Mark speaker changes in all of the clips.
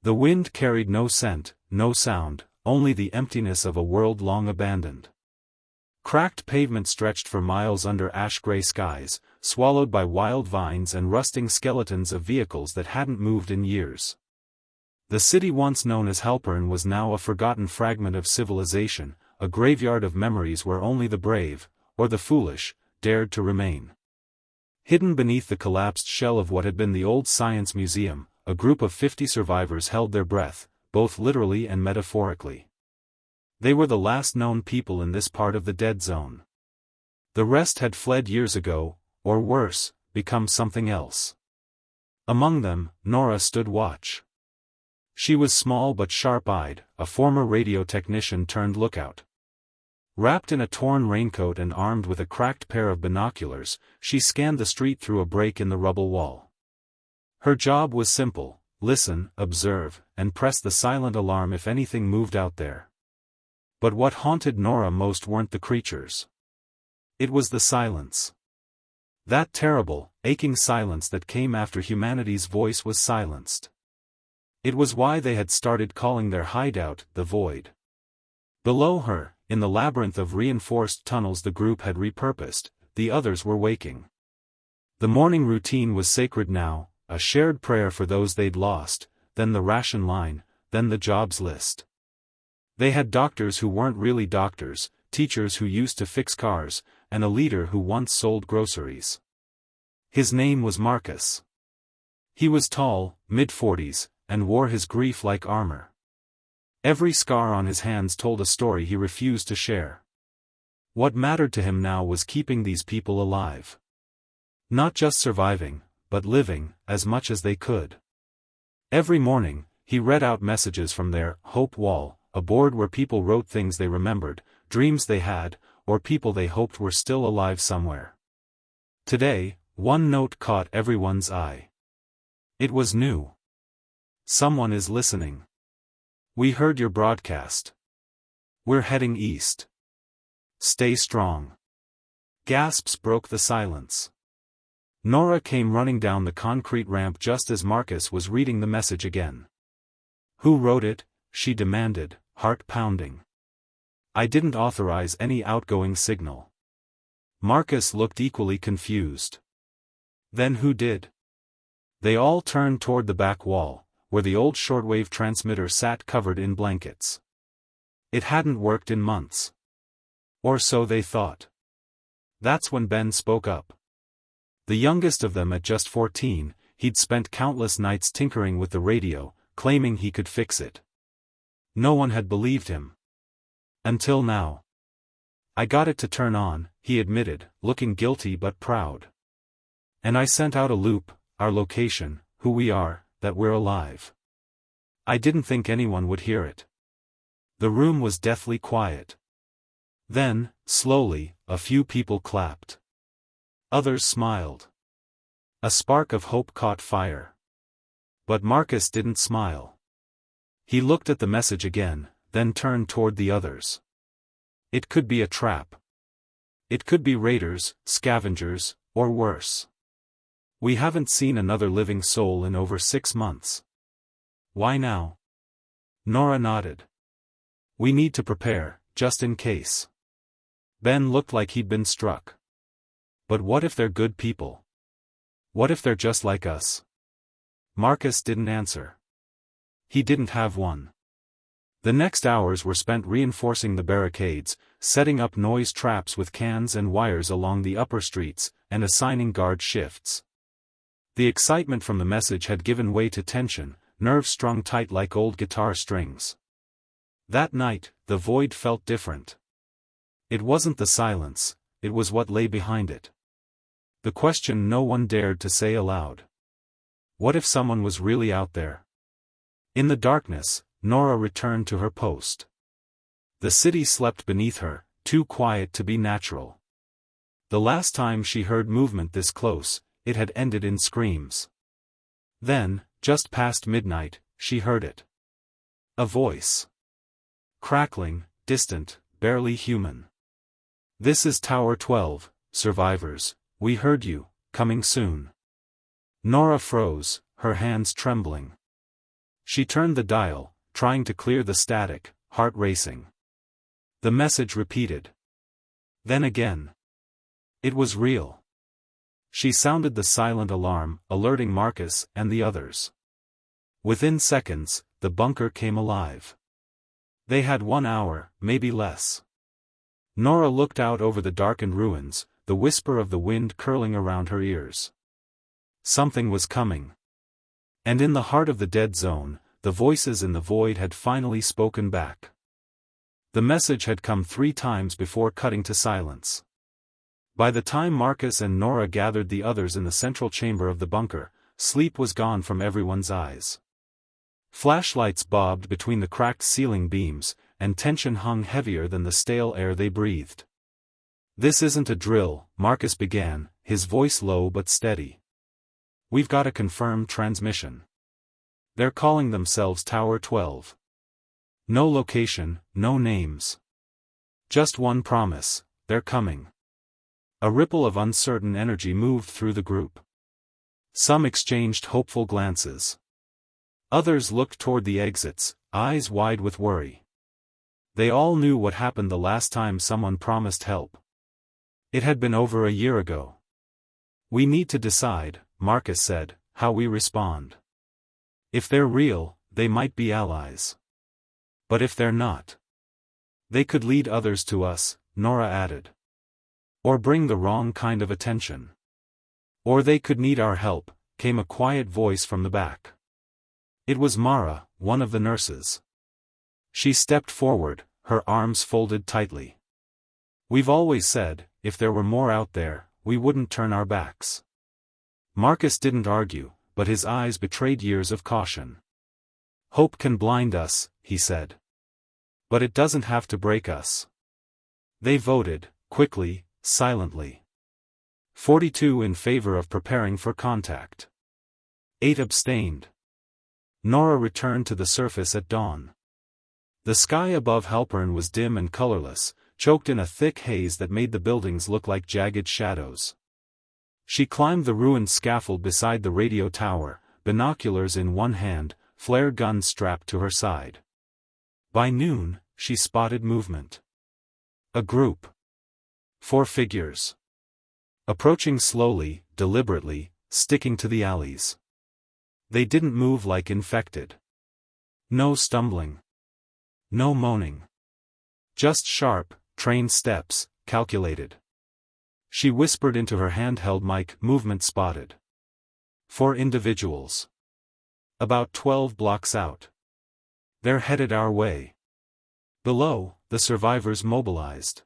Speaker 1: The wind carried no scent, no sound, only the emptiness of a world long abandoned. Cracked pavement stretched for miles under ash-gray skies, swallowed by wild vines and rusting skeletons of vehicles that hadn't moved in years. The city once known as Halpern was now a forgotten fragment of civilization, a graveyard of memories where only the brave, or the foolish, dared to remain. Hidden beneath the collapsed shell of what had been the old science museum, a group of 50 survivors held their breath, both literally and metaphorically. They were the last known people in this part of the dead zone. The rest had fled years ago, or worse, become something else. Among them, Nora stood watch. She was small but sharp-eyed, a former radio technician turned lookout. Wrapped in a torn raincoat and armed with a cracked pair of binoculars, she scanned the street through a break in the rubble wall. Her job was simple: listen, observe, and press the silent alarm if anything moved out there. But what haunted Nora most weren't the creatures. It was the silence. That terrible, aching silence that came after humanity's voice was silenced. It was why they had started calling their hideout the Void. Below her, in the labyrinth of reinforced tunnels the group had repurposed, the others were waking. The morning routine was sacred now, a shared prayer for those they'd lost, then the ration line, then the jobs list. They had doctors who weren't really doctors, teachers who used to fix cars, and a leader who once sold groceries. His name was Marcus. He was tall, mid-40s, and wore his grief like armor. Every scar on his hands told a story he refused to share. What mattered to him now was keeping these people alive. Not just surviving, but living, as much as they could. Every morning, he read out messages from their hope wall, a board where people wrote things they remembered, dreams they had, or people they hoped were still alive somewhere. Today, one note caught everyone's eye. It was new. Someone is listening. We heard your broadcast. We're heading east. Stay strong. Gasps broke the silence. Nora came running down the concrete ramp just as Marcus was reading the message again. Who wrote it? She demanded, heart pounding. I didn't authorize any outgoing signal. Marcus looked equally confused. Then who did? They all turned toward the back wall, where the old shortwave transmitter sat covered in blankets. It hadn't worked in months. Or so they thought. That's when Ben spoke up. The youngest of them at just 14, he'd spent countless nights tinkering with the radio, claiming he could fix it. No one had believed him. Until now. I got it to turn on, he admitted, looking guilty but proud. And I sent out a loop, our location, who we are, that we're alive. I didn't think anyone would hear it. The room was deathly quiet. Then, slowly, a few people clapped. Others smiled. A spark of hope caught fire. But Marcus didn't smile. He looked at the message again, then turned toward the others. It could be a trap. It could be raiders, scavengers, or worse. We haven't seen another living soul in over 6 months. Why now? Nora nodded. We need to prepare, just in case. Ben looked like he'd been struck. But what if they're good people? What if they're just like us? Marcus didn't answer. He didn't have one. The next hours were spent reinforcing the barricades, setting up noise traps with cans and wires along the upper streets, and assigning guard shifts. The excitement from the message had given way to tension, nerves strung tight like old guitar strings. That night, the void felt different. It wasn't the silence, it was what lay behind it. The question no one dared to say aloud. What if someone was really out there? In the darkness, Nora returned to her post. The city slept beneath her, too quiet to be natural. The last time she heard movement this close, it had ended in screams. Then, just past midnight, she heard it. A voice. Crackling, distant, barely human. This is Tower 12, survivors, we heard you, coming soon. Nora froze, her hands trembling. She turned the dial, trying to clear the static, heart racing. The message repeated. Then again. It was real. She sounded the silent alarm, alerting Marcus and the others. Within seconds, the bunker came alive. They had 1 hour, maybe less. Nora looked out over the darkened ruins, the whisper of the wind curling around her ears. Something was coming. And in the heart of the dead zone, the voices in the void had finally spoken back. The message had come 3 times before cutting to silence. By the time Marcus and Nora gathered the others in the central chamber of the bunker, sleep was gone from everyone's eyes. Flashlights bobbed between the cracked ceiling beams, and tension hung heavier than the stale air they breathed. "This isn't a drill," Marcus began, his voice low but steady. "We've got a confirmed transmission. They're calling themselves Tower 12. No location, no names. Just one promise: they're coming." A ripple of uncertain energy moved through the group. Some exchanged hopeful glances. Others looked toward the exits, eyes wide with worry. They all knew what happened the last time someone promised help. It had been over a year ago. "We need to decide," Marcus said, "how we respond. If they're real, they might be allies. But if they're not, they could lead others to us," Nora added. "Or bring the wrong kind of attention. Or they could need our help," came a quiet voice from the back. It was Mara, one of the nurses. She stepped forward, her arms folded tightly. "We've always said, if there were more out there, we wouldn't turn our backs." Marcus didn't argue, but his eyes betrayed years of caution. "Hope can blind us," he said. "But it doesn't have to break us." They voted, quickly, silently. 42 in favor of preparing for contact. 8 abstained. Nora returned to the surface at dawn. The sky above Halpern was dim and colorless, choked in a thick haze that made the buildings look like jagged shadows. She climbed the ruined scaffold beside the radio tower, binoculars in one hand, flare gun strapped to her side. By noon, she spotted movement. A group. 4 figures. Approaching slowly, deliberately, sticking to the alleys. They didn't move like infected. No stumbling. No moaning. Just sharp, trained steps, calculated. She whispered into her handheld mic, "Movement spotted. 4 individuals. About 12 blocks out. They're headed our way." Below, the survivors mobilized.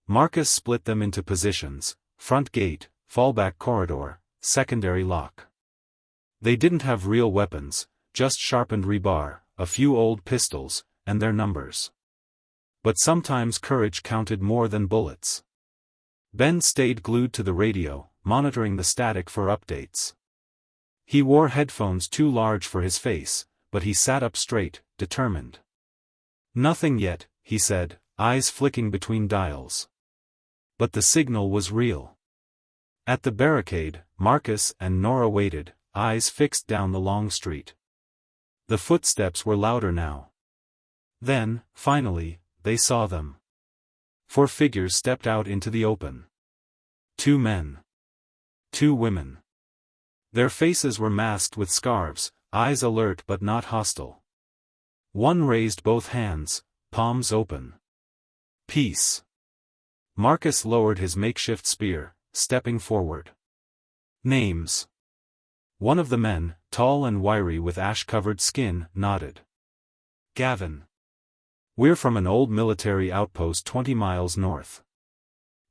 Speaker 1: Marcus split them into positions: front gate, fallback corridor, secondary lock. They didn't have real weapons, just sharpened rebar, a few old pistols, and their numbers. But sometimes courage counted more than bullets. Ben stayed glued to the radio, monitoring the static for updates. He wore headphones too large for his face, but he sat up straight, determined. "Nothing yet," he said, eyes flicking between dials. But the signal was real. At the barricade, Marcus and Nora waited, eyes fixed down the long street. The footsteps were louder now. Then, finally, they saw them. 4 figures stepped out into the open. 2 men. 2 women. Their faces were masked with scarves, eyes alert but not hostile. One raised both hands, palms open. "Peace." Marcus lowered his makeshift spear, stepping forward. "Names." One of the men, tall and wiry with ash-covered skin, nodded. "Gavin. We're from an old military outpost 20 miles north.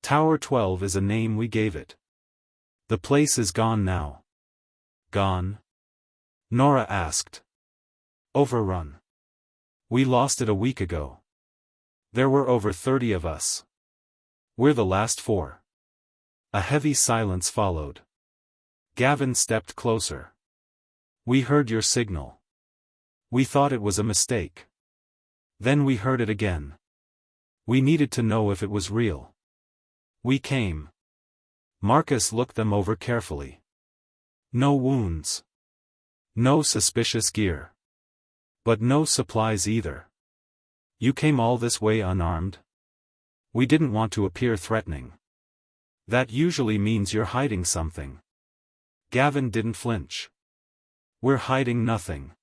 Speaker 1: Tower 12 is a name we gave it. The place is gone now." "Gone?" Nora asked. "Overrun. We lost it a week ago. There were over 30 of us. We're the last 4. A heavy silence followed. Gavin stepped closer. "We heard your signal. We thought it was a mistake. Then we heard it again. We needed to know if it was real. We came." Marcus looked them over carefully. No wounds. No suspicious gear. But no supplies either. You came all this way unarmed? We didn't want to appear threatening. That usually means you're hiding something. Gavin didn't flinch. We're hiding nothing.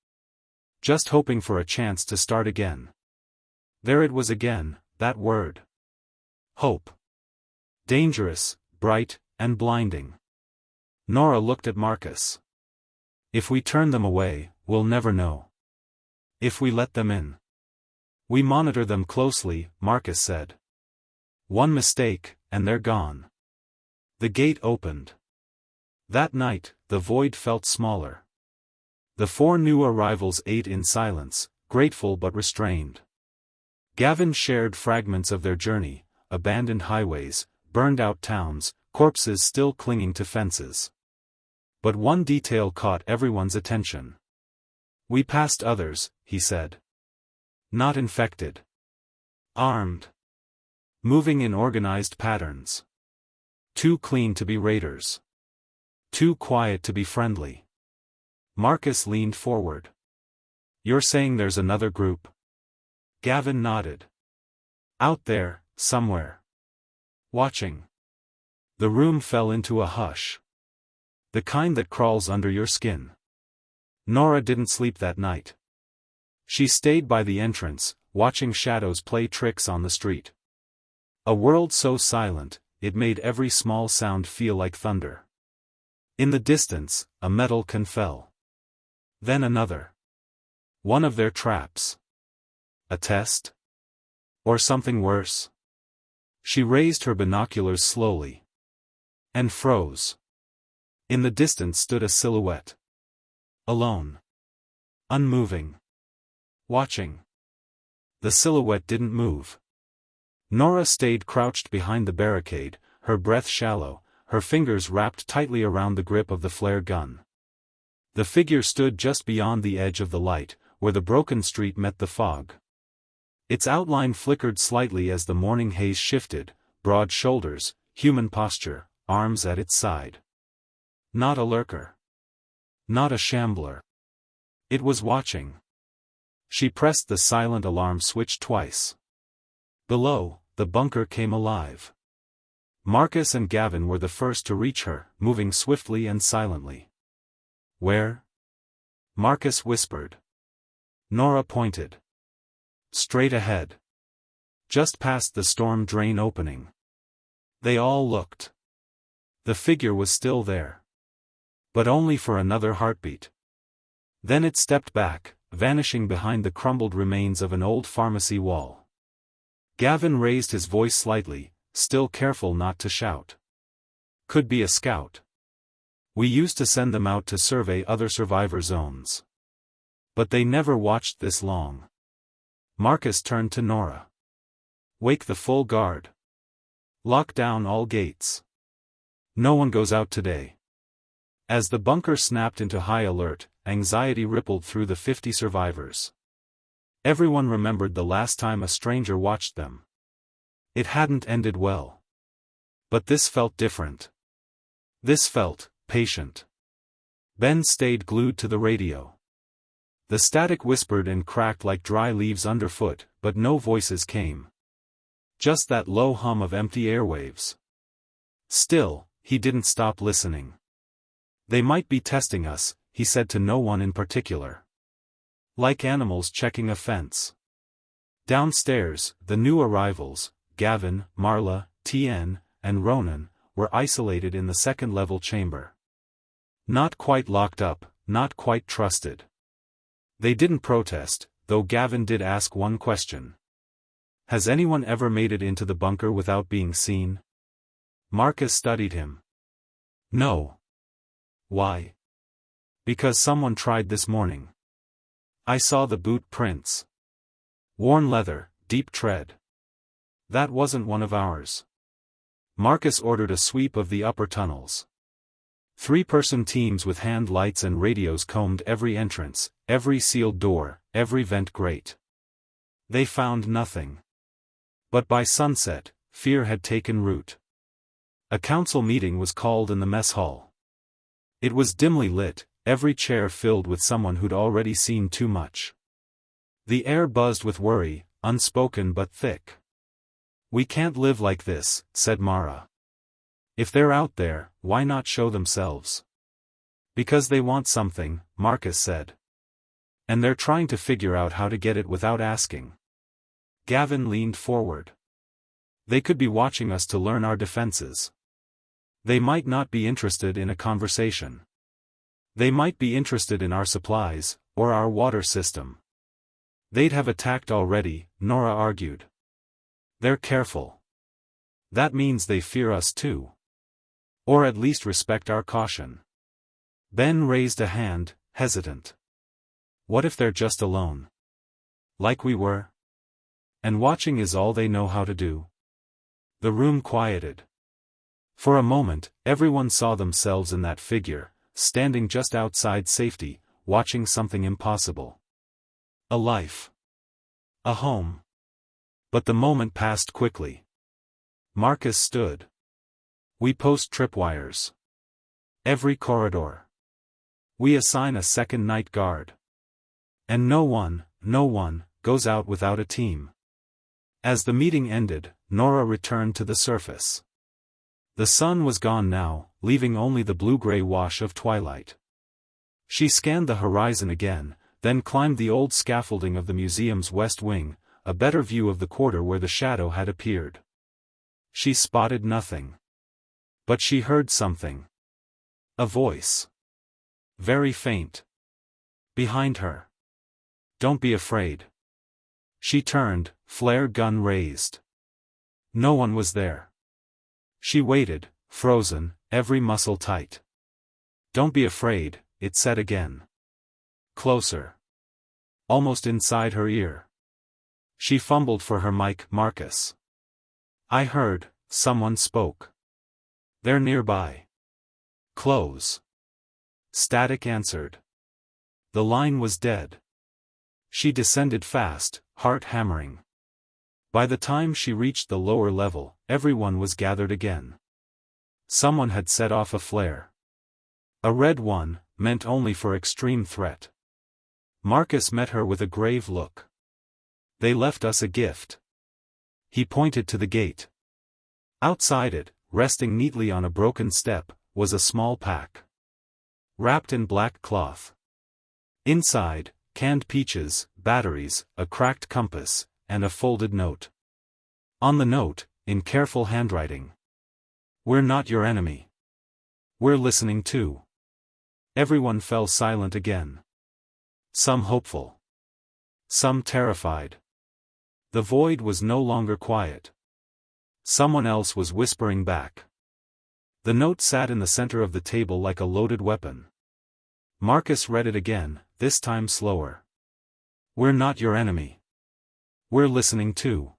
Speaker 1: Just hoping for a chance to start again. There it was again, that word. Hope. Dangerous, bright, and blinding. Nora looked at Marcus. If we turn them away, we'll never know. If we let them in. We monitor them closely, Marcus said. One mistake, and they're gone. The gate opened. That night, the void felt smaller. The 4 new arrivals ate in silence, grateful but restrained. Gavin shared fragments of their journey, abandoned highways, burned-out towns, corpses still clinging to fences. But one detail caught everyone's attention. We passed others, he said. Not infected. Armed. Moving in organized patterns. Too clean to be raiders. Too quiet to be friendly. Marcus leaned forward. You're saying there's another group? Gavin nodded. Out there, somewhere. Watching. The room fell into a hush. The kind that crawls under your skin. Nora didn't sleep that night. She stayed by the entrance, watching shadows play tricks on the street. A world so silent, it made every small sound feel like thunder. In the distance, a metal can fell. Then another. One of their traps. A test? Or something worse? She raised her binoculars slowly. And froze. In the distance stood a silhouette. Alone. Unmoving. Watching. The silhouette didn't move. Nora stayed crouched behind the barricade, her breath shallow, her fingers wrapped tightly around the grip of the flare gun. The figure stood just beyond the edge of the light, where the broken street met the fog. Its outline flickered slightly as the morning haze shifted, broad shoulders, human posture, arms at its side. Not a lurker. Not a shambler. It was watching. She pressed the silent alarm switch twice. Below, the bunker came alive. Marcus and Gavin were the first to reach her, moving swiftly and silently. Where? Marcus whispered. Nora pointed. Straight ahead. Just past the storm drain opening. They all looked. The figure was still there. But only for another heartbeat. Then it stepped back, vanishing behind the crumbled remains of an old pharmacy wall. Gavin raised his voice slightly, still careful not to shout. Could be a scout. We used to send them out to survey other survivor zones. But they never watched this long. Marcus turned to Nora. Wake the full guard. Lock down all gates. No one goes out today. As the bunker snapped into high alert, anxiety rippled through the 50 survivors. Everyone remembered the last time a stranger watched them. It hadn't ended well. But this felt different. This felt patient. Ben stayed glued to the radio. The static whispered and cracked like dry leaves underfoot, but no voices came. Just that low hum of empty airwaves. Still, he didn't stop listening. They might be testing us, he said to no one in particular. Like animals checking a fence. Downstairs, the new arrivals, Gavin, Marla, Tien, and Ronan, were isolated in the second-level chamber. Not quite locked up, not quite trusted. They didn't protest, though Gavin did ask one question. Has anyone ever made it into the bunker without being seen? Marcus studied him. No. Why? Because someone tried this morning. I saw the boot prints. Worn leather, deep tread. That wasn't one of ours. Marcus ordered a sweep of the upper tunnels. 3-person teams with hand lights and radios combed every entrance, every sealed door, every vent grate. They found nothing. But by sunset, fear had taken root. A council meeting was called in the mess hall. It was dimly lit, every chair filled with someone who'd already seen too much. The air buzzed with worry, unspoken but thick. "We can't live like this," said Mara. "If they're out there, why not show themselves?" "Because they want something," Marcus said. "And they're trying to figure out how to get it without asking." Gavin leaned forward. "They could be watching us to learn our defenses. They might not be interested in a conversation. They might be interested in our supplies, or our water system." "They'd have attacked already," Nora argued. "They're careful. That means they fear us too. Or at least respect our caution." Ben raised a hand, hesitant. "What if they're just alone? Like we were? And watching is all they know how to do?" The room quieted. For a moment, everyone saw themselves in that figure, standing just outside safety, watching something impossible. A life. A home. But the moment passed quickly. Marcus stood. "We post tripwires. Every corridor. We assign a second night guard. And no one, goes out without a team." As the meeting ended, Nora returned to the surface. The sun was gone now, leaving only the blue-gray wash of twilight. She scanned the horizon again, then climbed the old scaffolding of the museum's west wing, a better view of the quarter where the shadow had appeared. She spotted nothing. But she heard something. A voice. Very faint. Behind her. "Don't be afraid." She turned, flare gun raised. No one was there. She waited, frozen, every muscle tight. "Don't be afraid," it said again. Closer. Almost inside her ear. She fumbled for her mic. "Marcus. I heard," someone spoke. "They're nearby." "Close." Static answered. The line was dead. She descended fast, heart hammering. By the time she reached the lower level, everyone was gathered again. Someone had set off a flare. A red one, meant only for extreme threat. Marcus met her with a grave look. "They left us a gift." He pointed to the gate. Outside it, resting neatly on a broken step, was a small pack. Wrapped in black cloth. Inside, canned peaches, batteries, a cracked compass, and a folded note. On the note, in careful handwriting. "We're not your enemy. We're listening too." Everyone fell silent again. Some hopeful. Some terrified. The void was no longer quiet. Someone else was whispering back. The note sat in the center of the table like a loaded weapon. Marcus read it again, this time slower. "We're not your enemy. We're listening too."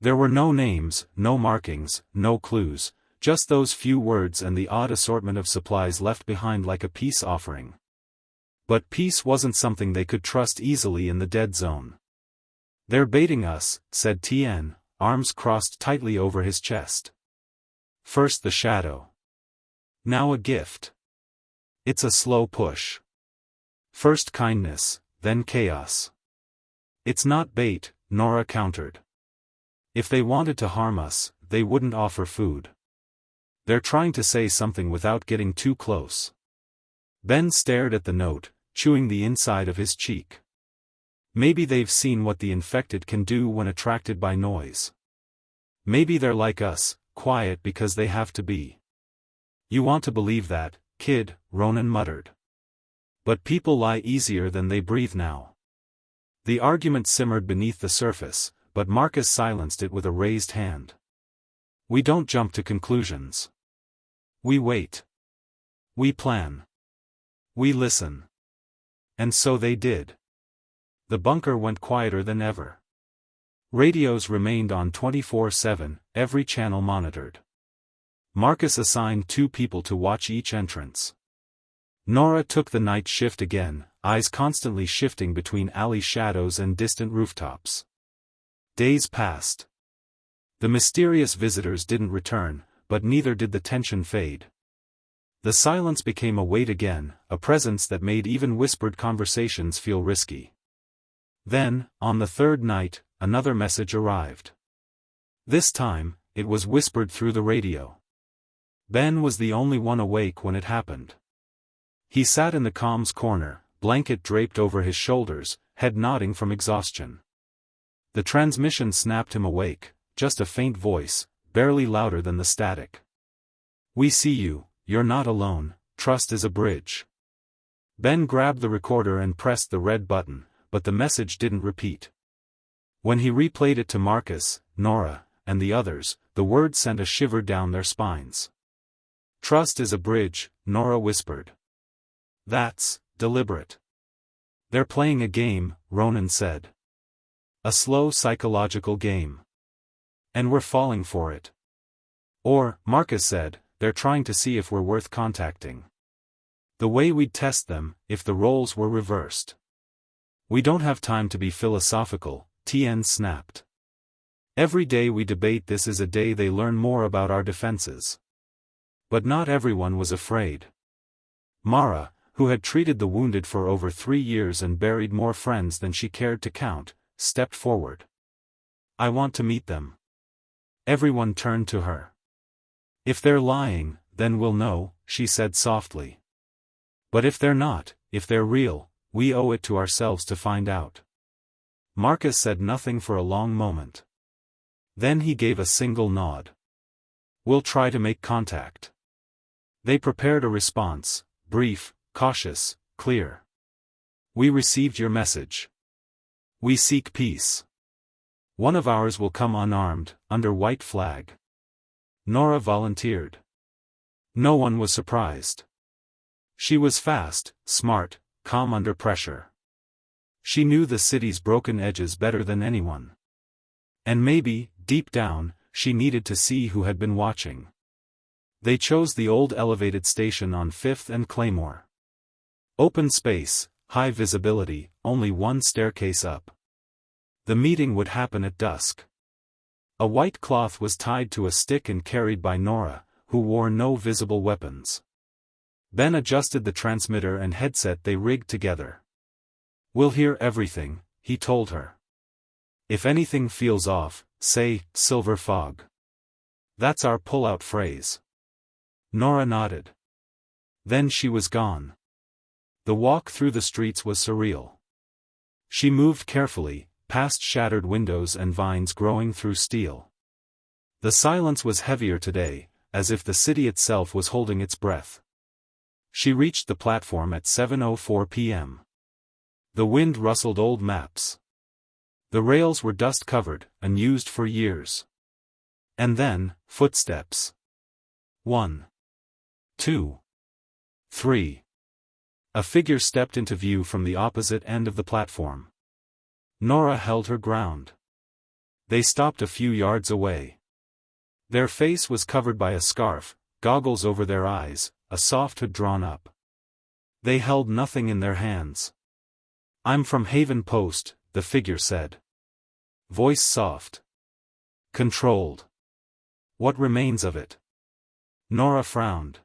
Speaker 1: There were no names, no markings, no clues, just those few words and the odd assortment of supplies left behind like a peace offering. But peace wasn't something they could trust easily in the dead zone. "They're baiting us," said Tien, arms crossed tightly over his chest. "First the shadow. Now a gift. It's a slow push. First kindness, then chaos." "It's not bait," Nora countered. "If they wanted to harm us, they wouldn't offer food. They're trying to say something without getting too close." Ben stared at the note, chewing the inside of his cheek. Maybe they've seen what the infected can do when attracted by noise. Maybe they're like us, quiet because they have to be. "You want to believe that, kid," Ronan muttered. "But people lie easier than they breathe now." The argument simmered beneath the surface, but Marcus silenced it with a raised hand. "We don't jump to conclusions. We wait. We plan. We listen." And so they did. The bunker went quieter than ever. Radios remained on 24/7, every channel monitored. Marcus assigned 2 people to watch each entrance. Nora took the night shift again, eyes constantly shifting between alley shadows and distant rooftops. Days passed. The mysterious visitors didn't return, but neither did the tension fade. The silence became a weight again, a presence that made even whispered conversations feel risky. Then, on the third night, another message arrived. This time, it was whispered through the radio. Ben was the only one awake when it happened. He sat in the comms corner, blanket draped over his shoulders, head nodding from exhaustion. The transmission snapped him awake, just a faint voice, barely louder than the static. "We see you, you're not alone, trust is a bridge." Ben grabbed the recorder and pressed the red button, but the message didn't repeat. When he replayed it to Marcus, Nora, and the others, the words sent a shiver down their spines. "Trust is a bridge," Nora whispered. "That's deliberate. They're playing a game," Ronan said. "A slow psychological game. And we're falling for it." "Or," Marcus said, "they're trying to see if we're worth contacting. The way we'd test them, if the roles were reversed." "We don't have time to be philosophical," Tien snapped. "Every day we debate this is a day they learn more about our defenses." But not everyone was afraid. Mara, who had treated the wounded for over 3 years and buried more friends than she cared to count, stepped forward. "I want to meet them." Everyone turned to her. "If they're lying, then we'll know," she said softly. "But if they're not, if they're real, we owe it to ourselves to find out." Marcus said nothing for a long moment. Then he gave a single nod. "We'll try to make contact." They prepared a response, brief, cautious, clear. "We received your message. We seek peace. One of ours will come unarmed, under white flag." Nora volunteered. No one was surprised. She was fast, smart, calm under pressure. She knew the city's broken edges better than anyone. And maybe, deep down, she needed to see who had been watching. They chose the old elevated station on 5th and Claymore. Open space, high visibility, only one staircase up. The meeting would happen at dusk. A white cloth was tied to a stick and carried by Nora, who wore no visible weapons. Ben adjusted the transmitter and headset they rigged together. "We'll hear everything," he told her. "If anything feels off, say, silver fog. That's our pull-out phrase." Nora nodded. Then she was gone. The walk through the streets was surreal. She moved carefully, past shattered windows and vines growing through steel. The silence was heavier today, as if the city itself was holding its breath. She reached the platform at 7:04 p.m. The wind rustled old maps. The rails were dust-covered, unused for years. And then, footsteps. 1, 2, 3. A figure stepped into view from the opposite end of the platform. Nora held her ground. They stopped a few yards away. Their face was covered by a scarf, goggles over their eyes, a soft hood drawn up. They held nothing in their hands. "I'm from Haven Post," the figure said. Voice soft. Controlled. "What remains of it?" Nora frowned.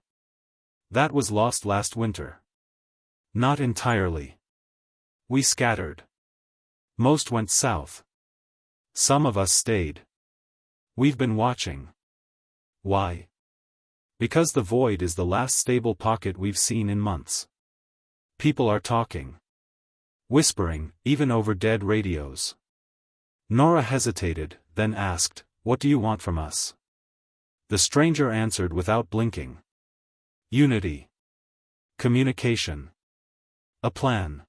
Speaker 1: "That was lost last winter." "Not entirely. We scattered. Most went south. Some of us stayed. We've been watching." "Why?" "Because the void is the last stable pocket we've seen in months. People are talking. Whispering, even over dead radios." Nora hesitated, then asked, "What do you want from us?" The stranger answered without blinking. "Unity. Communication. A plan."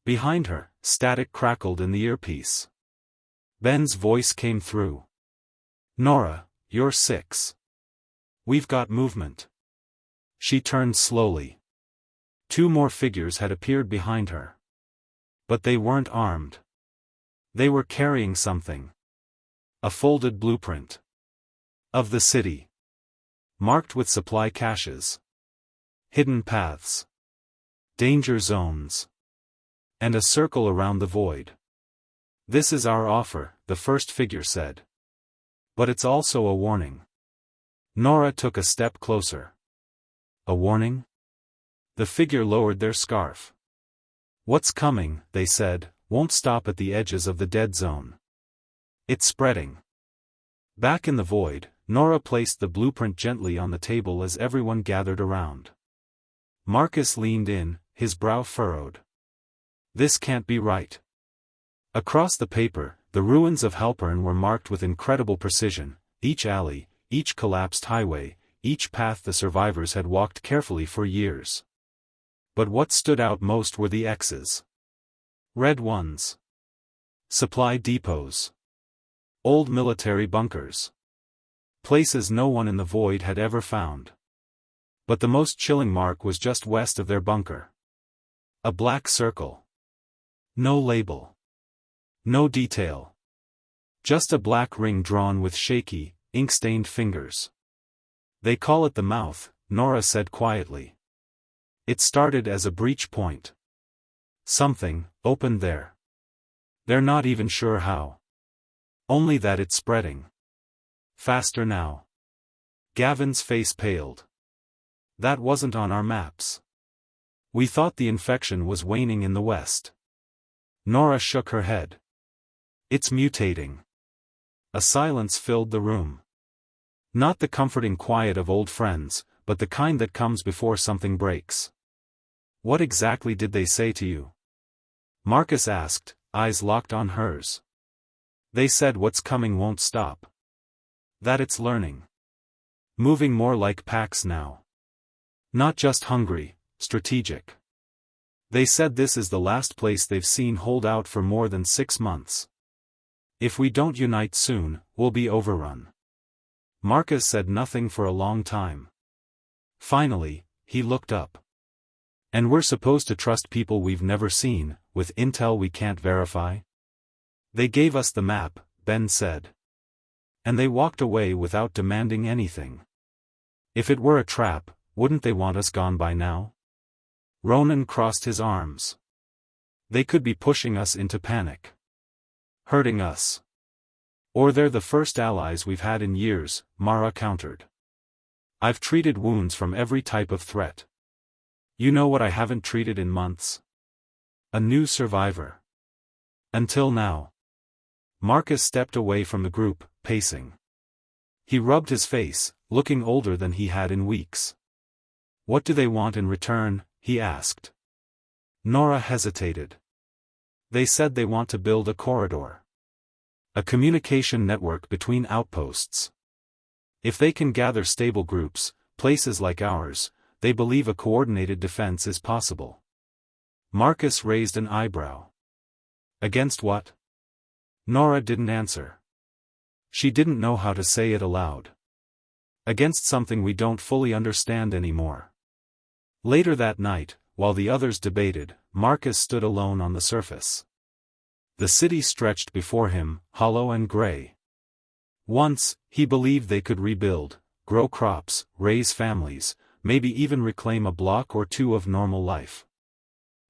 Speaker 1: Behind her, static crackled in the earpiece. Ben's voice came through. "Nora, you're 6. We've got movement." She turned slowly. 2 more figures had appeared behind her. But they weren't armed. They were carrying something. A folded blueprint. Of the city. Marked with supply caches. Hidden paths. Danger zones. And a circle around the void. "This is our offer," the first figure said. "But it's also a warning." Nora took a step closer. "A warning?" The figure lowered their scarf. "What's coming?" they said, won't stop at the edges of the dead zone. It's spreading. Back in the void, Nora placed the blueprint gently on the table as everyone gathered around. Marcus leaned in, his brow furrowed. This can't be right. Across the paper, the ruins of Halpern were marked with incredible precision, each alley, each collapsed highway, each path the survivors had walked carefully for years. But what stood out most were the X's. Red ones. Supply depots. Old military bunkers. Places no one in the void had ever found. But the most chilling mark was just west of their bunker. A black circle. No label. No detail. Just a black ring drawn with shaky, ink-stained fingers. They call it the mouth, Nora said quietly. It started as a breach point. Something opened there. They're not even sure how. Only that it's spreading. Faster now. Gavin's face paled. That wasn't on our maps. We thought the infection was waning in the west. Nora shook her head. It's mutating. A silence filled the room. Not the comforting quiet of old friends, but the kind that comes before something breaks. What exactly did they say to you? Marcus asked, eyes locked on hers. They said what's coming won't stop. That it's learning. Moving more like packs now. Not just hungry, strategic. They said this is the last place they've seen hold out for more than 6 months. If we don't unite soon, we'll be overrun. Marcus said nothing for a long time. Finally, he looked up. And we're supposed to trust people we've never seen, with intel we can't verify? They gave us the map, Ben said. And they walked away without demanding anything. If it were a trap, wouldn't they want us gone by now? Ronan crossed his arms. They could be pushing us into panic. Hurting us. Or they're the first allies we've had in years, Mara countered. I've treated wounds from every type of threat. You know what I haven't treated in months? A new survivor. Until now. Marcus stepped away from the group, pacing. He rubbed his face, looking older than he had in weeks. What do they want in return? He asked. Nora hesitated. They said they want to build a corridor. A communication network between outposts. If they can gather stable groups, places like ours, they believe a coordinated defense is possible. Marcus raised an eyebrow. Against what? Nora didn't answer. She didn't know how to say it aloud. Against something we don't fully understand anymore. Later that night, while the others debated, Marcus stood alone on the surface. The city stretched before him, hollow and gray. Once, he believed they could rebuild, grow crops, raise families, maybe even reclaim a block or two of normal life.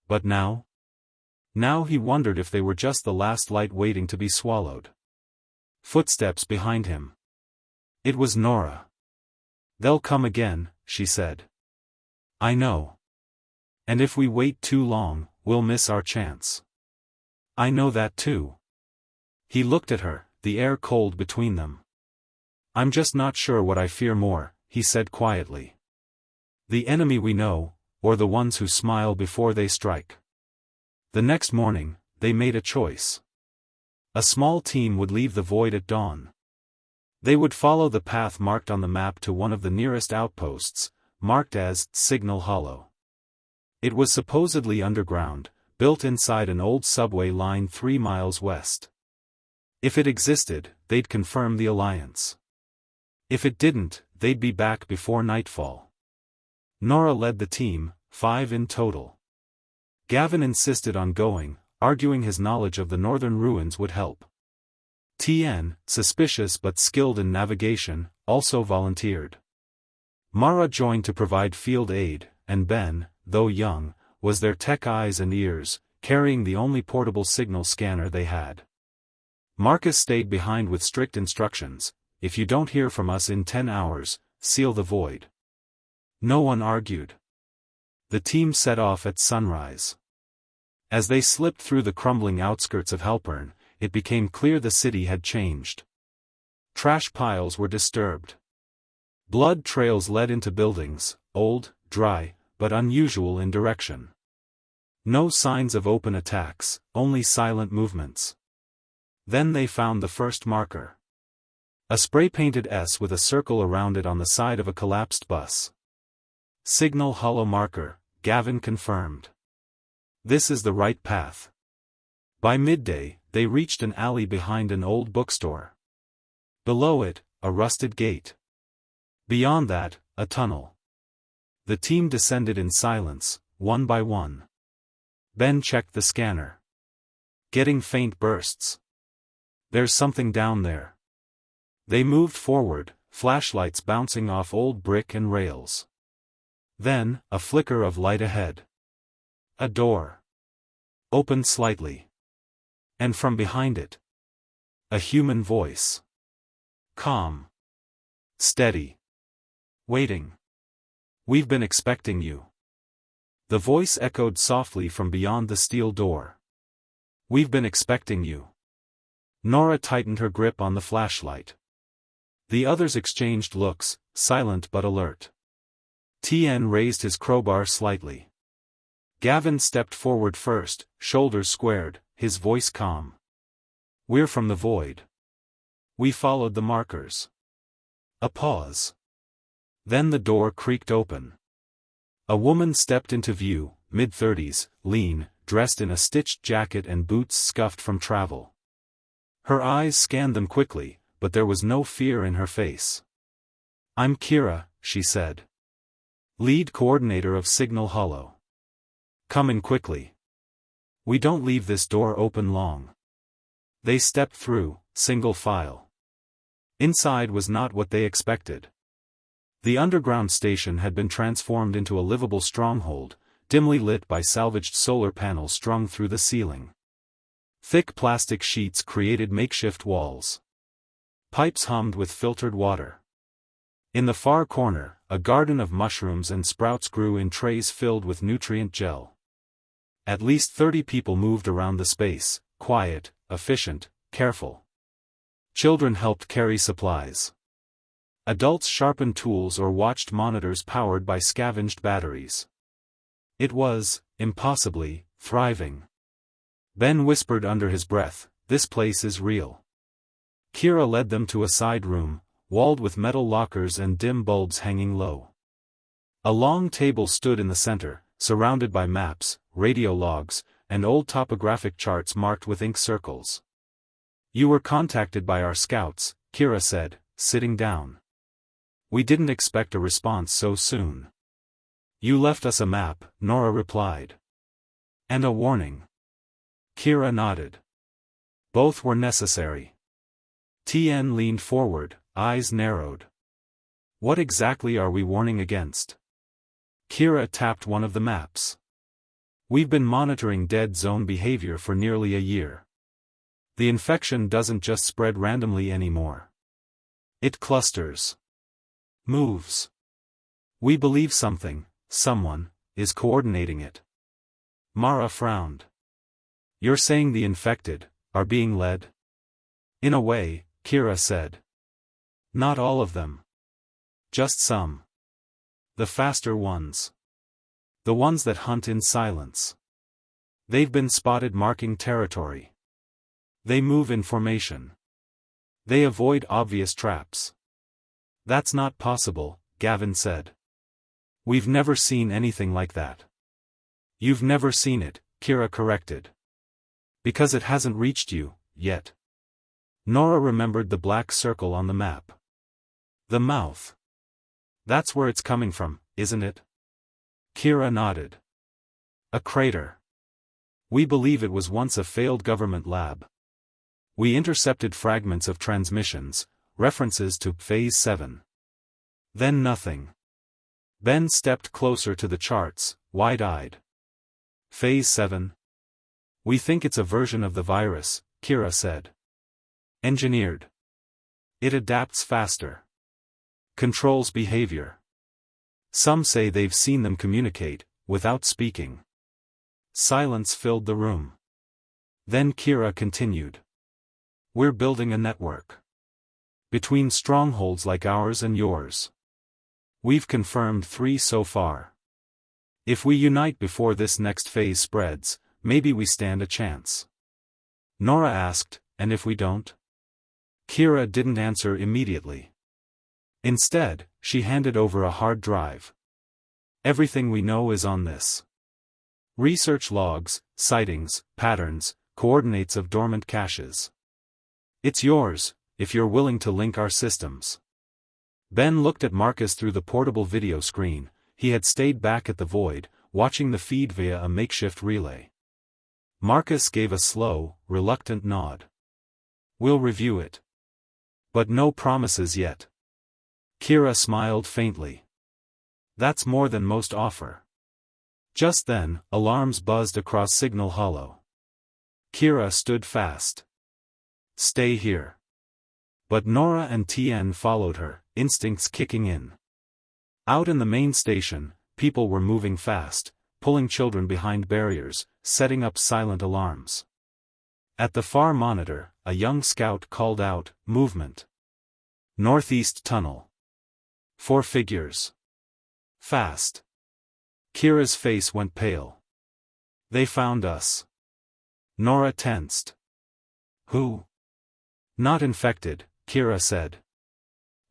Speaker 1: But now? Now he wondered if they were just the last light waiting to be swallowed. Footsteps behind him. It was Nora. They'll come again, she said. I know. And if we wait too long, we'll miss our chance. I know that too. He looked at her, the air cold between them. I'm just not sure what I fear more, he said quietly. The enemy we know, or the ones who smile before they strike. The next morning, they made a choice. A small team would leave the void at dawn. They would follow the path marked on the map to one of the nearest outposts, marked as Signal Hollow. It was supposedly underground, built inside an old subway line 3 miles west. If it existed, they'd confirm the alliance. If it didn't, they'd be back before nightfall. Nora led the team, 5 in total. Gavin insisted on going, arguing his knowledge of the northern ruins would help. Tien, suspicious but skilled in navigation, also volunteered. Mara joined to provide field aid, and Ben, though young, was their tech eyes and ears, carrying the only portable signal scanner they had. Marcus stayed behind with strict instructions: if you don't hear from us in 10 hours, seal the void. No one argued. The team set off at sunrise. As they slipped through the crumbling outskirts of Halpern, it became clear the city had changed. Trash piles were disturbed. Blood trails led into buildings, old, dry, but unusual in direction. No signs of open attacks, only silent movements. Then they found the first marker. A spray-painted S with a circle around it on the side of a collapsed bus. Signal Hollow marker, Gavin confirmed. This is the right path. By midday, they reached an alley behind an old bookstore. Below it, a rusted gate. Beyond that, a tunnel. The team descended in silence, one by one. Ben checked the scanner. Getting faint bursts. There's something down there. They moved forward, flashlights bouncing off old brick and rails. Then, a flicker of light ahead. A door. Opened slightly. And from behind it. A human voice. Calm. Steady. Waiting. We've been expecting you. The voice echoed softly from beyond the steel door. We've been expecting you. Nora tightened her grip on the flashlight. The others exchanged looks, silent but alert. Tien raised his crowbar slightly. Gavin stepped forward first, shoulders squared, his voice calm. We're from the void. We followed the markers. A pause. Then the door creaked open. A woman stepped into view, mid-30s, lean, dressed in a stitched jacket and boots scuffed from travel. Her eyes scanned them quickly, but there was no fear in her face. I'm Kira, she said. Lead coordinator of Signal Hollow. Come in quickly. We don't leave this door open long. They stepped through, single file. Inside was not what they expected. The underground station had been transformed into a livable stronghold, dimly lit by salvaged solar panels strung through the ceiling. Thick plastic sheets created makeshift walls. Pipes hummed with filtered water. In the far corner, a garden of mushrooms and sprouts grew in trays filled with nutrient gel. At least 30 people moved around the space, quiet, efficient, careful. Children helped carry supplies. Adults sharpened tools or watched monitors powered by scavenged batteries. It was, impossibly, thriving. Ben whispered under his breath, "This place is real." Kira led them to a side room, walled with metal lockers and dim bulbs hanging low. A long table stood in the center, surrounded by maps, radio logs, and old topographic charts marked with ink circles. You were contacted by our scouts, Kira said, sitting down. We didn't expect a response so soon. You left us a map, Nora replied. And a warning. Kira nodded. Both were necessary. Tien leaned forward, eyes narrowed. What exactly are we warning against? Kira tapped one of the maps. We've been monitoring dead zone behavior for nearly a year. The infection doesn't just spread randomly anymore. It clusters. Moves. We believe something, someone, is coordinating it. Mara frowned. You're saying the infected are being led? In a way, Kira said. Not all of them. Just some. The faster ones. The ones that hunt in silence. They've been spotted marking territory. They move in formation. They avoid obvious traps. That's not possible, Gavin said. We've never seen anything like that. You've never seen it, Kira corrected. Because it hasn't reached you, yet. Nora remembered the black circle on the map. The mouth. That's where it's coming from, isn't it? Kira nodded. A crater. We believe it was once a failed government lab. We intercepted fragments of transmissions, references to Phase 7. Then nothing. Ben stepped closer to the charts, wide-eyed. Phase 7. We think it's a version of the virus, Kira said. Engineered. It adapts faster. Controls behavior. Some say they've seen them communicate, without speaking. Silence filled the room. Then Kira continued. We're building a network. Between strongholds like ours and yours. We've confirmed 3 so far. If we unite before this next phase spreads, maybe we stand a chance. Nora asked, and if we don't? Kira didn't answer immediately. Instead, she handed over a hard drive. Everything we know is on this. Research logs, sightings, patterns, coordinates of dormant caches. It's yours, if you're willing to link our systems. Ben looked at Marcus through the portable video screen. He had stayed back at the void, watching the feed via a makeshift relay. Marcus gave a slow, reluctant nod. We'll review it. But no promises yet. Kira smiled faintly. That's more than most offer. Just then, alarms buzzed across Signal Hollow. Kira stood fast. Stay here. But Nora and Tien followed her, instincts kicking in. Out in the main station, people were moving fast, pulling children behind barriers, setting up silent alarms. At the far monitor, a young scout called out, "Movement. Northeast tunnel. 4 figures. Fast." Kira's face went pale. They found us. Nora tensed. Who? Not infected, Kira said.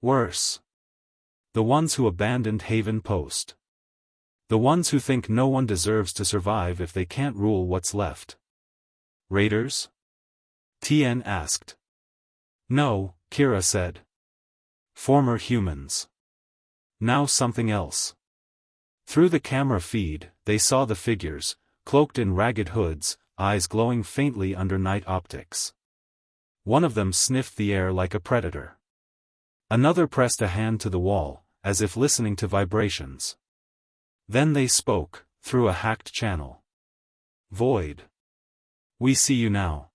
Speaker 1: Worse. The ones who abandoned Haven Post. The ones who think no one deserves to survive if they can't rule what's left. Raiders? Tien asked. No, Kira said. Former humans. Now something else. Through the camera feed, they saw the figures, cloaked in ragged hoods, eyes glowing faintly under night optics. One of them sniffed the air like a predator. Another pressed a hand to the wall, as if listening to vibrations. Then they spoke, through a hacked channel. Void. We see you now.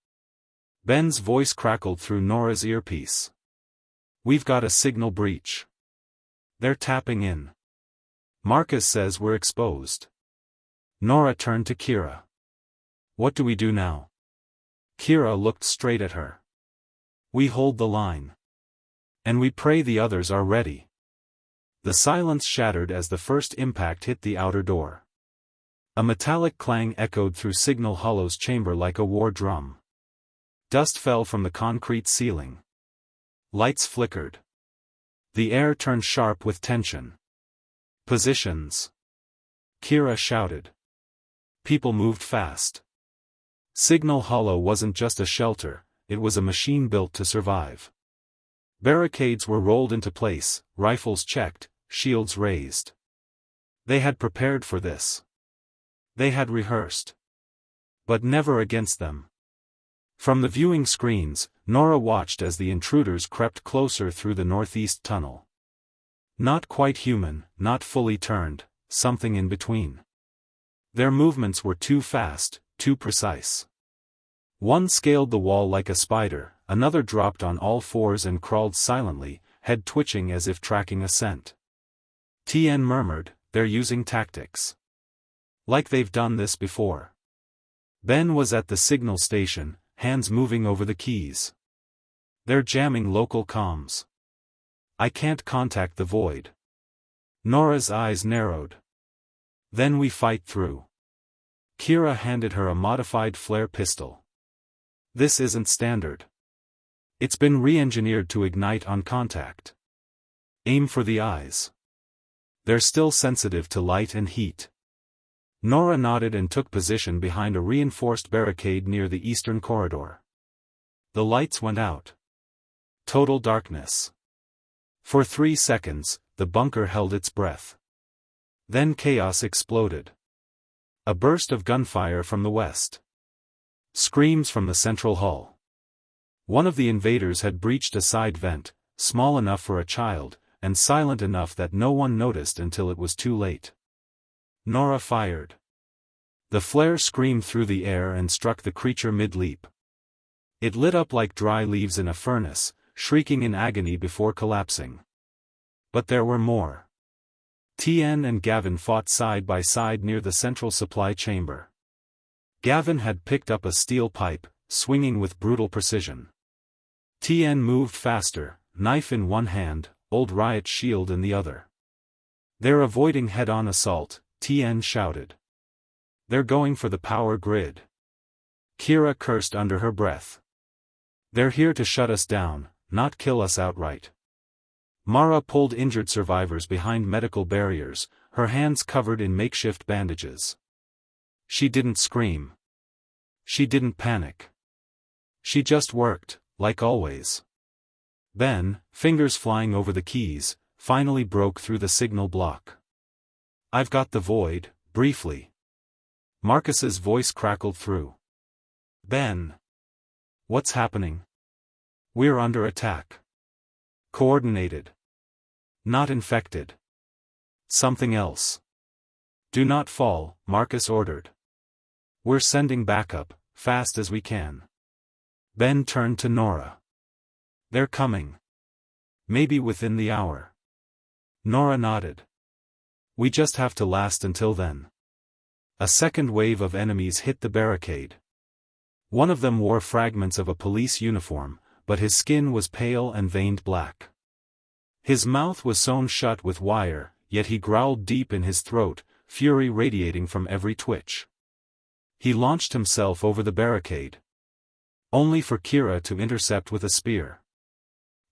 Speaker 1: Ben's voice crackled through Nora's earpiece. We've got a signal breach. They're tapping in. Marcus says we're exposed. Nora turned to Kira. What do we do now? Kira looked straight at her. We hold the line. And we pray the others are ready. The silence shattered as the first impact hit the outer door. A metallic clang echoed through Signal Hollow's chamber like a war drum. Dust fell from the concrete ceiling. Lights flickered. The air turned sharp with tension. Positions. Kira shouted. People moved fast. Signal Hollow wasn't just a shelter, it was a machine built to survive. Barricades were rolled into place, rifles checked, shields raised. They had prepared for this. They had rehearsed. But never against them. From the viewing screens, Nora watched as the intruders crept closer through the northeast tunnel. Not quite human, not fully turned, something in between. Their movements were too fast, too precise. One scaled the wall like a spider, another dropped on all fours and crawled silently, head twitching as if tracking a scent. Tien murmured, they're using tactics. Like they've done this before. Ben was at the signal station, hands moving over the keys. They're jamming local comms. I can't contact the void. Nora's eyes narrowed. Then we fight through. Kira handed her a modified flare pistol. This isn't standard. It's been re-engineered to ignite on contact. Aim for the eyes. They're still sensitive to light and heat. Nora nodded and took position behind a reinforced barricade near the eastern corridor. The lights went out. Total darkness. For 3 seconds, the bunker held its breath. Then chaos exploded. A burst of gunfire from the west. Screams from the central hall. One of the invaders had breached a side vent, small enough for a child, and silent enough that no one noticed until it was too late. Nora fired. The flare screamed through the air and struck the creature mid-leap. It lit up like dry leaves in a furnace, shrieking in agony before collapsing. But there were more. Tien and Gavin fought side by side near the central supply chamber. Gavin had picked up a steel pipe, swinging with brutal precision. Tien moved faster, knife in one hand, old Riot's shield in the other. "They're avoiding head-on assault," Tien shouted. "They're going for the power grid." Kira cursed under her breath. "They're here to shut us down, not kill us outright." Mara pulled injured survivors behind medical barriers, her hands covered in makeshift bandages. She didn't scream. She didn't panic. She just worked, like always. Ben, fingers flying over the keys, finally broke through the signal block. "I've got the void," briefly. Marcus's voice crackled through. "Ben. What's happening?" "We're under attack." "Coordinated. Not infected. Something else." "Do not fall," Marcus ordered. "We're sending backup, fast as we can." Ben turned to Nora. "They're coming. Maybe within the hour." Nora nodded. "We just have to last until then." A second wave of enemies hit the barricade. One of them wore fragments of a police uniform, but his skin was pale and veined black. His mouth was sewn shut with wire, yet he growled deep in his throat, fury radiating from every twitch. He launched himself over the barricade. Only for Kira to intercept with a spear.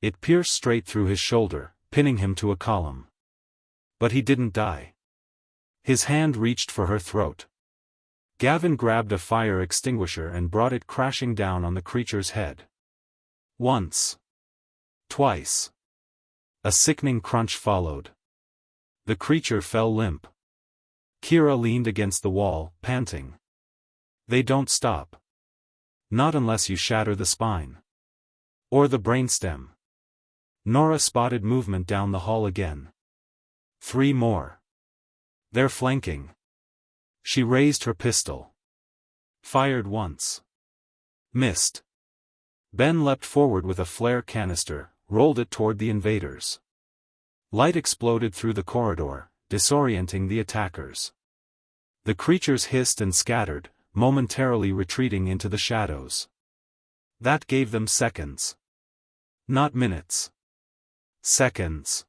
Speaker 1: It pierced straight through his shoulder, pinning him to a column. But he didn't die. His hand reached for her throat. Gavin grabbed a fire extinguisher and brought it crashing down on the creature's head. Once. Twice. A sickening crunch followed. The creature fell limp. Kira leaned against the wall, panting. "They don't stop. Not unless you shatter the spine. Or the brainstem." Nora spotted movement down the hall again. 3 more. "They're flanking." She raised her pistol. Fired once. Missed. Ben leapt forward with a flare canister, rolled it toward the invaders. Light exploded through the corridor, disorienting the attackers. The creatures hissed and scattered, momentarily retreating into the shadows. That gave them seconds. Not minutes. Seconds.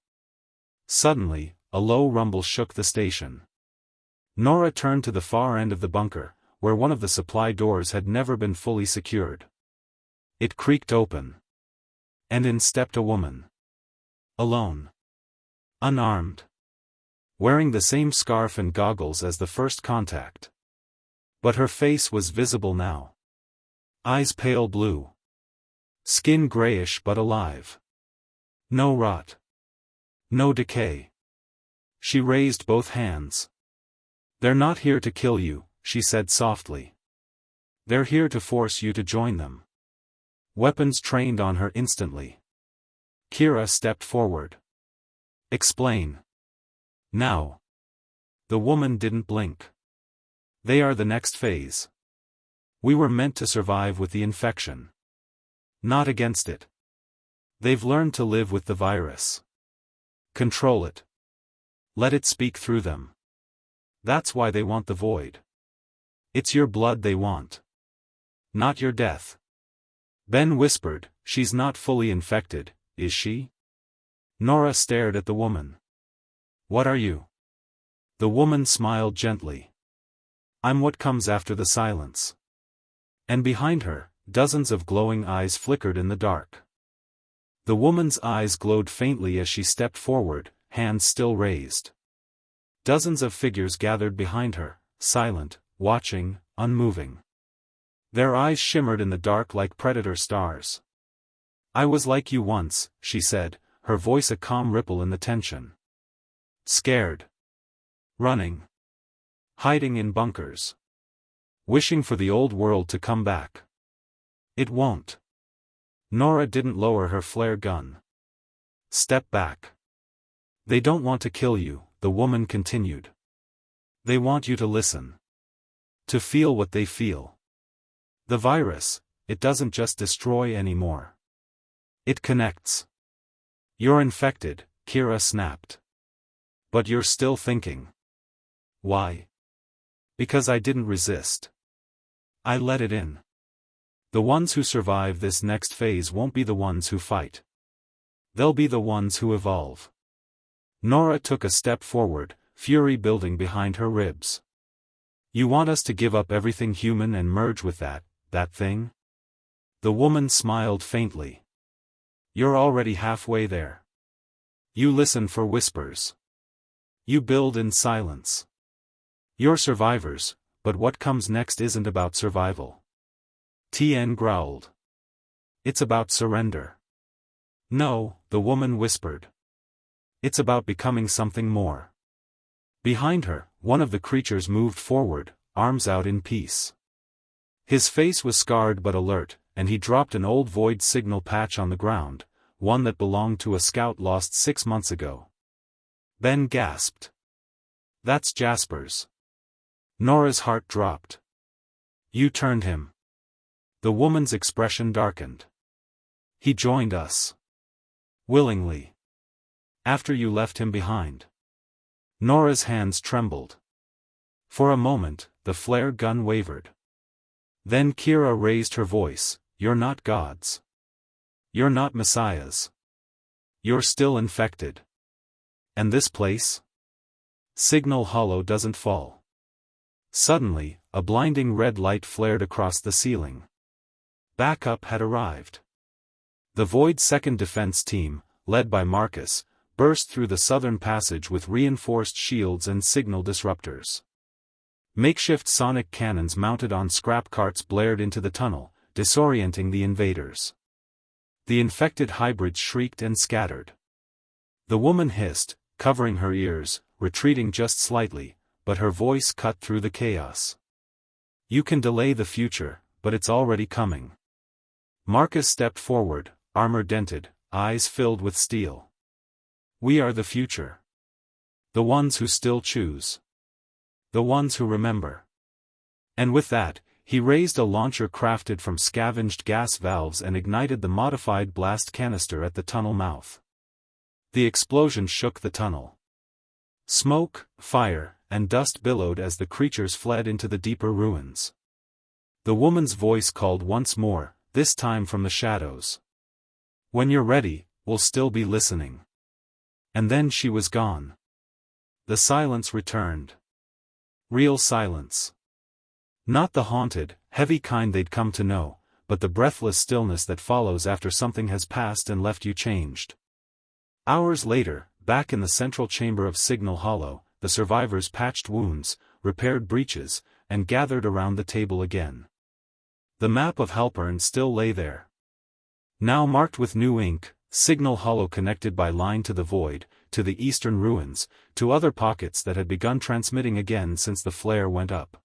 Speaker 1: Suddenly, a low rumble shook the station. Nora turned to the far end of the bunker, where one of the supply doors had never been fully secured. It creaked open. And in stepped a woman. Alone. Unarmed. Wearing the same scarf and goggles as the first contact. But her face was visible now. Eyes pale blue. Skin grayish but alive. No rot. No decay. She raised both hands. "They're not here to kill you," she said softly. "They're here to force you to join them." Weapons trained on her instantly. Kira stepped forward. "Explain." "Now." The woman didn't blink. "They are the next phase. We were meant to survive with the infection. Not against it. They've learned to live with the virus. Control it. Let it speak through them. That's why they want the void. It's your blood they want. Not your death." Ben whispered, "She's not fully infected, is she?" Nora stared at the woman. "What are you?" The woman smiled gently. "I'm what comes after the silence." And behind her, dozens of glowing eyes flickered in the dark. The woman's eyes glowed faintly as she stepped forward, hands still raised. Dozens of figures gathered behind her, silent, watching, unmoving. Their eyes shimmered in the dark like predator stars. "I was like you once," she said, her voice a calm ripple in the tension. "Scared. Running. Hiding in bunkers. Wishing for the old world to come back. It won't." Nora didn't lower her flare gun. "Step back. They don't want to kill you," the woman continued. "They want you to listen. To feel what they feel. The virus, it doesn't just destroy anymore. It connects. You're infected," Kira snapped. "But you're still thinking." "Why?" "Because I didn't resist. I let it in. The ones who survive this next phase won't be the ones who fight. They'll be the ones who evolve. Nora took a step forward, fury building behind her ribs. You want us to give up everything human and merge with that thing? The woman smiled faintly. You're already halfway there. You listen for whispers. You build in silence. You're survivors, but what comes next isn't about survival. Tien growled. It's about surrender. No, the woman whispered. It's about becoming something more. Behind her, one of the creatures moved forward, arms out in peace. His face was scarred but alert, and he dropped an old void signal patch on the ground, one that belonged to a scout lost 6 months ago. Ben gasped. That's Jasper's. Nora's heart dropped. You turned him. The woman's expression darkened. He joined us. Willingly. After you left him behind. Nora's hands trembled. For a moment, the flare gun wavered. Then Kira raised her voice, You're not gods. You're not messiahs. You're still infected. And this place? Signal Hollow doesn't fall. Suddenly, a blinding red light flared across the ceiling. Backup had arrived. The Void's second defense team, led by Marcus, burst through the southern passage with reinforced shields and signal disruptors. Makeshift sonic cannons mounted on scrap carts blared into the tunnel, disorienting the invaders. The infected hybrids shrieked and scattered. The woman hissed, covering her ears, retreating just slightly, but her voice cut through the chaos. You can delay the future, but it's already coming. Marcus stepped forward, armor dented, eyes filled with steel. We are the future. The ones who still choose. The ones who remember. And with that, he raised a launcher crafted from scavenged gas valves and ignited the modified blast canister at the tunnel mouth. The explosion shook the tunnel. Smoke, fire, and dust billowed as the creatures fled into the deeper ruins. The woman's voice called once more, this time from the shadows. When you're ready, we'll still be listening. And then she was gone. The silence returned. Real silence. Not the haunted, heavy kind they'd come to know, but the breathless stillness that follows after something has passed and left you changed. Hours later, back in the central chamber of Signal Hollow, the survivors patched wounds, repaired breaches, and gathered around the table again. The map of Halpern still lay there. Now marked with new ink, Signal Hollow connected by line to the Void, to the eastern ruins, to other pockets that had begun transmitting again since the flare went up.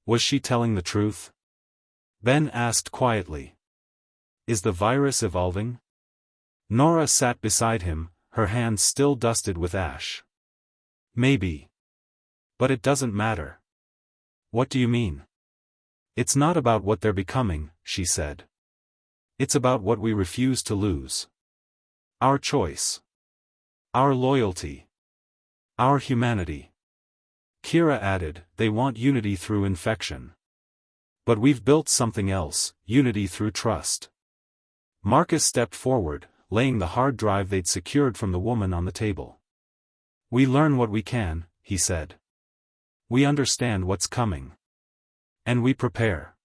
Speaker 1: Was she telling the truth? Ben asked quietly. Is the virus evolving? Nora sat beside him, her hands still dusted with ash. Maybe. But it doesn't matter. What do you mean? It's not about what they're becoming, she said. It's about what we refuse to lose. Our choice. Our loyalty. Our humanity. Kira added, they want unity through infection. But we've built something else, unity through trust. Marcus stepped forward, laying the hard drive they'd secured from the woman on the table. We learn what we can, he said. We understand what's coming. And we prepare.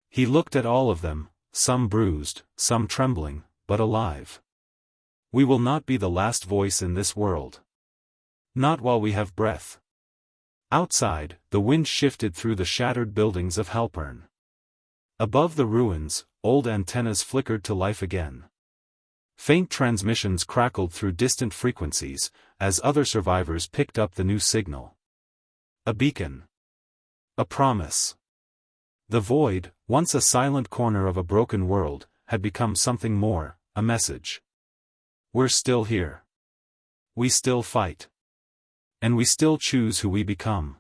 Speaker 1: He looked at all of them, some bruised, some trembling, but alive. We will not be the last voice in this world. Not while we have breath. Outside, the wind shifted through the shattered buildings of Halpern. Above the ruins, old antennas flickered to life again. Faint transmissions crackled through distant frequencies, as other survivors picked up the new signal. A beacon. A promise. The Void, once a silent corner of a broken world, had become something more, a message. We're still here. We still fight. And we still choose who we become.